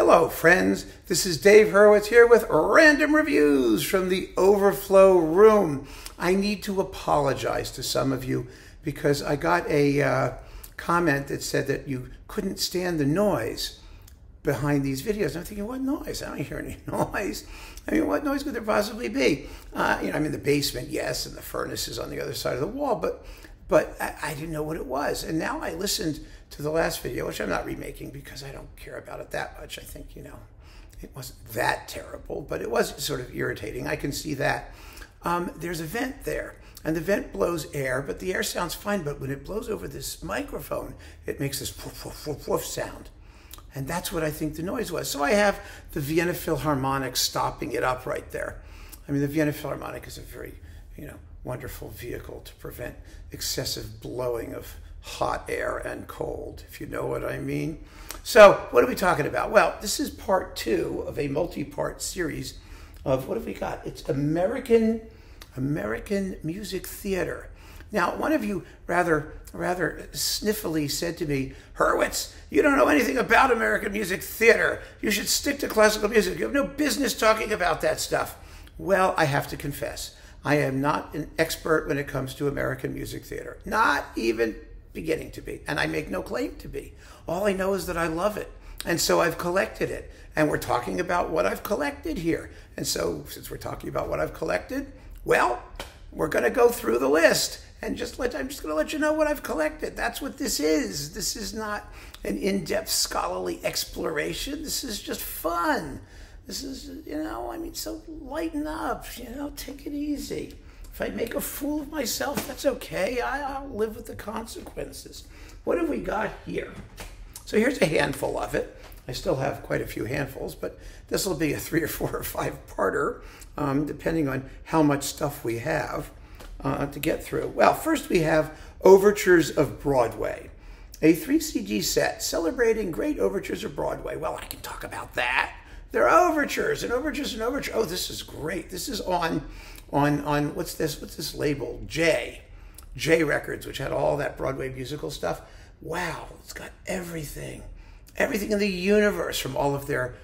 Hello friends, this is Dave Hurwitz here with random reviews from the Overflow Room. I need to apologize to some of you because I got a comment that said that you couldn't stand the noise behind these videos. I'm thinking, what noise? I don't hear any noise. I mean, what noise could there possibly be? I'm in the basement, yes, and the furnace is on the other side of the wall, but I didn't know what it was. And now I listened to the last video, which I'm not remaking because I don't care about it that much. I think, it wasn't that terrible, but it was sort of irritating. I can see that. There's a vent there, and the vent blows air, but the air sounds fine. But when it blows over this microphone, it makes this woof, woof, woof, woof sound. And that's what I think the noise was. So I have the Vienna Philharmonic stopping it up right there. I mean, the Vienna Philharmonic is a very, wonderful vehicle to prevent excessive blowing of hot air and cold, if you know what I mean. So what are we talking about? Well, this is part 2 of a multi-part series of, what have we got? It's American music theater. Now, one of you rather sniffily said to me, Hurwitz, you don't know anything about American music theater. You should stick to classical music. You have no business talking about that stuff. Well, I have to confess, I am not an expert when it comes to American music theater. Not even beginning to be. And I make no claim to be. All I know is that I love it. And so I've collected it. And we're talking about what I've collected here. And so since we're talking about what I've collected, well, we're going to go through the list. And I'm just going to let you know what I've collected. That's what this is. This is not an in-depth scholarly exploration. This is just fun. This is, so lighten up, take it easy. If I make a fool of myself, that's okay. I'll live with the consequences. What have we got here? So here's a handful of it. I still have quite a few handfuls, but this will be a 3 or 4 or 5-parter, depending on how much stuff we have to get through. Well, first we have Overtures of Broadway, a 3 CD set celebrating great overtures of Broadway. Well, I can talk about that. There are overtures and overtures and overtures. Oh, this is great. This is on what's this label? J Records, which had all that Broadway musical stuff. Wow, it's got everything in the universe from all of their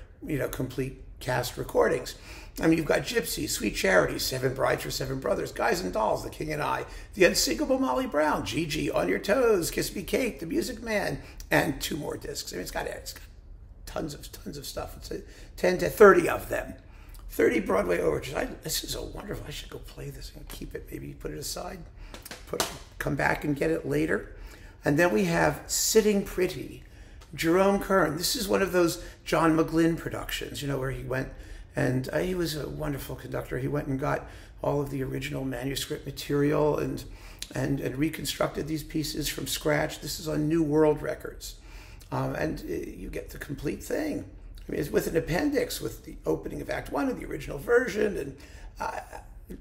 complete cast recordings. I mean, you've got Gypsy, Sweet Charity, 7 Brides for 7 Brothers, Guys and Dolls, The King and I, The Unsinkable Molly Brown, Gigi, On Your Toes, Kiss Me Kate, The Music Man, and 2 more discs. I mean, it's got tons of stuff. It's 10 to 30 of them. 30 Broadway overtures. This is so wonderful. I should go play this and keep it. Maybe put it aside. Come back and get it later. And then we have Sitting Pretty, Jerome Kern. This is one of those John McGlynn productions, where he went and he was a wonderful conductor. He went and got all of the original manuscript material and reconstructed these pieces from scratch. This is on New World Records. And you get the complete thing. I mean, it's with an appendix with the opening of Act 1 of the original version, and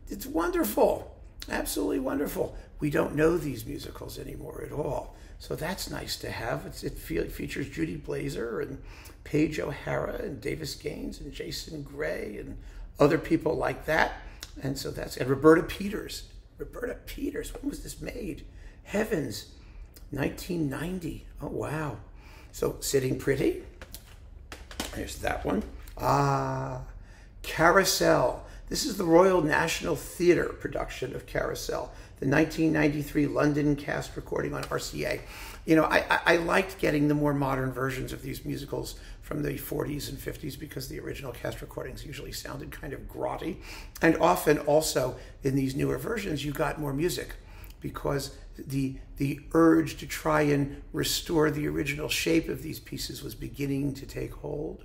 it's wonderful, absolutely wonderful. We don't know these musicals anymore at all, so that's nice to have. It features Judy Blazer and Paige O'Hara and Davis Gaines and Jason Gray and other people like that, and so and Roberta Peters. Roberta Peters, when was this made? Heavens, 1990. Oh wow. So Sitting Pretty. Here's that one. Carousel. This is the Royal National Theatre production of Carousel, the 1993 London cast recording on RCA. I liked getting the more modern versions of these musicals from the 40s and 50s because the original cast recordings usually sounded kind of grotty. And often also in these newer versions, you got more music because the urge to try and restore the original shape of these pieces was beginning to take hold.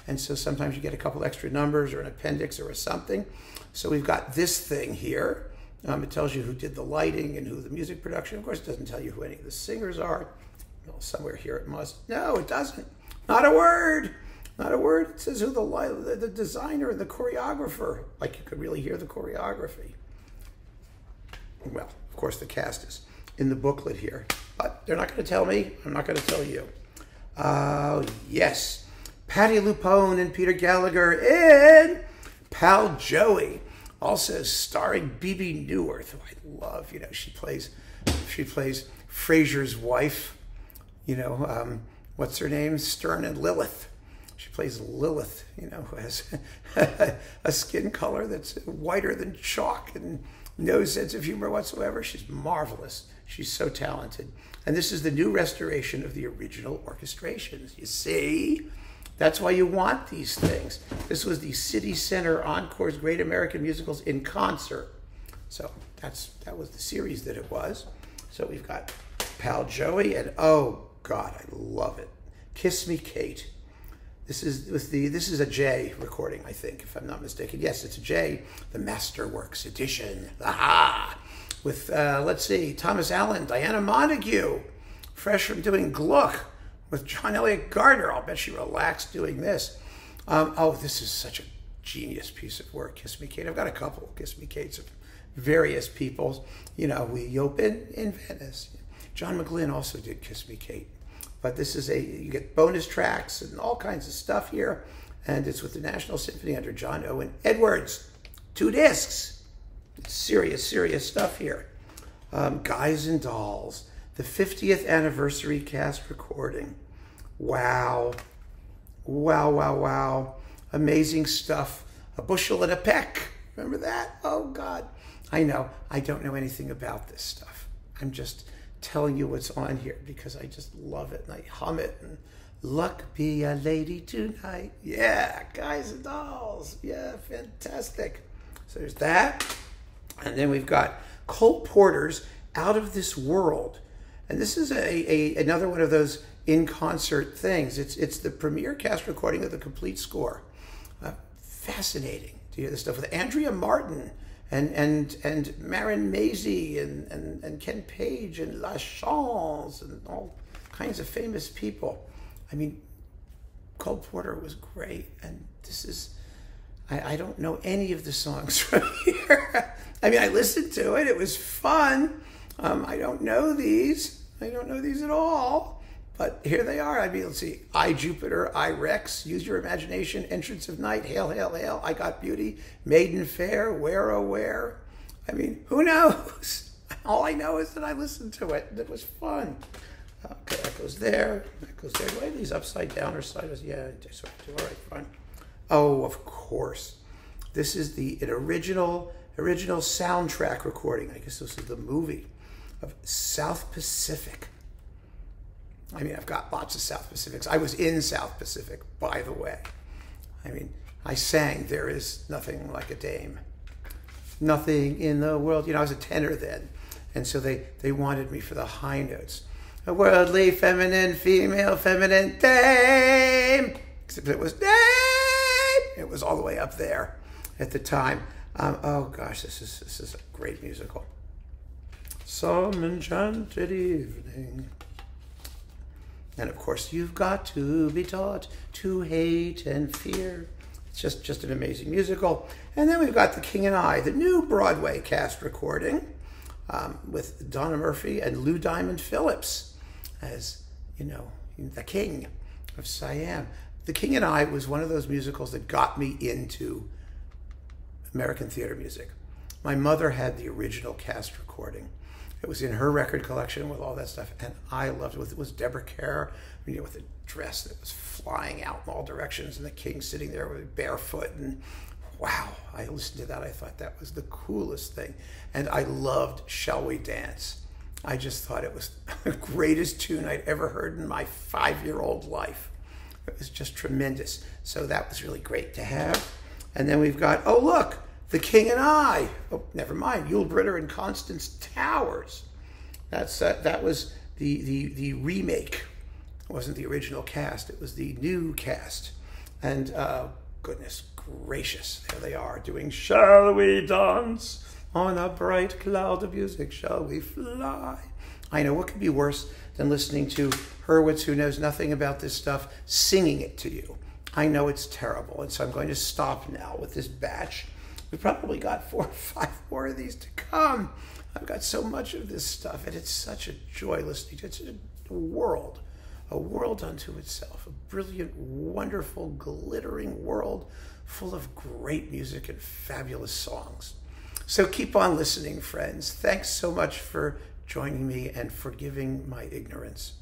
And so sometimes you get a couple extra numbers or an appendix or something. So we've got this thing here. It tells you who did the lighting and who the music production. Of course, it doesn't tell you who any of the singers are. Well, somewhere here it must. No, it doesn't. Not a word. Not a word. It says who the designer and the choreographer. Like you could really hear the choreography. Well, of course, the cast is in the booklet here, but they're not going to tell me. I'm not going to tell you. Yes, Patti LuPone and Peter Gallagher in Pal Joey, also starring Bebe Neuwirth, who I love. She plays Frasier's wife. What's her name? Stern and Lilith. She plays Lilith, you know, who has a skin color that's whiter than chalk and no sense of humor whatsoever. She's marvelous. She's so talented. And this is the new restoration of the original orchestrations. You see? That's why you want these things. This was the City Center Encore's Great American Musicals in Concert. So that was the series that it was. So we've got Pal Joey, and oh God, I love it. Kiss Me, Kate. This is a J recording, I think, if I'm not mistaken. Yes, it's a J, the Masterworks edition. Aha! With let's see, Thomas Allen, Diana Montague, fresh from doing Gluck with John Elliott Gardner. I'll bet she relaxed doing this. Oh, this is such a genius piece of work, Kiss Me, Kate. I've got a couple of Kiss Me, Kates of various peoples. You know, we open in Venice. John McGlynn also did Kiss Me, Kate. But this is you get bonus tracks and all kinds of stuff here. And it's with the National Symphony under John Owen Edwards. 2 discs. It's serious, serious stuff here. Guys and Dolls. The 50th anniversary cast recording. Wow. Wow, wow, wow. Amazing stuff. A Bushel and a Peck. Remember that? Oh, God. I know. I don't know anything about this stuff. I'm just telling you what's on here because I just love it and I hum it. And Luck be a lady tonight. Yeah, Guys and Dolls. Yeah, fantastic. So there's that. And then we've got Cole Porter's Out of This World. And this is another one of those in-concert things. It's the premiere cast recording of the complete score. Fascinating to hear this stuff with Andrea Martin and Marin Mazzie and Ken Page and La Chance and all kinds of famous people. I mean, Cole Porter was great, and this is, I don't know any of the songs from here. I mean, I listened to it, it was fun. I don't know these. I don't know these at all, but here they are. I mean, let's see, I Jupiter, I Rex, Use Your Imagination, Entrance of Night, Hail, Hail, Hail, I Got Beauty, Maiden Fair, Where, Oh, Where. I mean, who knows? All I know is that I listened to it, and it was fun. Okay, that goes there, that goes there. Do I have these upside down or sideways? Yeah, so all right, fine. Oh, of course. This is the original soundtrack recording. I guess this is the movie of South Pacific. I mean, I've got lots of South Pacifics. I was in South Pacific, by the way. I mean, I sang There Is Nothing Like a Dame. Nothing in the world. You know, I was a tenor then. And so they wanted me for the high notes. A worldly, feminine, female, feminine dame. Except it was dame. It was all the way up there at the time. Oh gosh, this is a great musical. Some enchanted evening. And of course, you've got to be taught to hate and fear. It's just an amazing musical. And then we've got The King and I, the new Broadway cast recording with Donna Murphy and Lou Diamond Phillips as, you know, the king of Siam. The King and I was one of those musicals that got me into American theater music. My mother had the original cast recording. It was in her record collection with all that stuff, and I loved it. It was Deborah Kerr, you know, with a dress that was flying out in all directions, and the king sitting there with barefoot, and wow, I listened to that. I thought that was the coolest thing. And I loved Shall We Dance. I just thought it was the greatest tune I'd ever heard in my 5-year-old life. It was just tremendous. So that was really great to have. And then we've got, oh look, The King and I. Oh, never mind, Yul Brynner and Constance Towers. That was the remake. It wasn't the original cast, it was the new cast. And goodness gracious, there they are doing Shall We Dance on a bright cloud of music, shall we fly? I know, what could be worse than listening to Hurwitz, who knows nothing about this stuff, singing it to you? I know it's terrible, and so I'm going to stop now with this batch. We've probably got 4 or 5 more of these to come. I've got so much of this stuff, and it's such a joy listening to it. It's a world unto itself, a brilliant, wonderful, glittering world full of great music and fabulous songs. So keep on listening, friends. Thanks so much for joining me and forgiving my ignorance.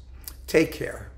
Take care.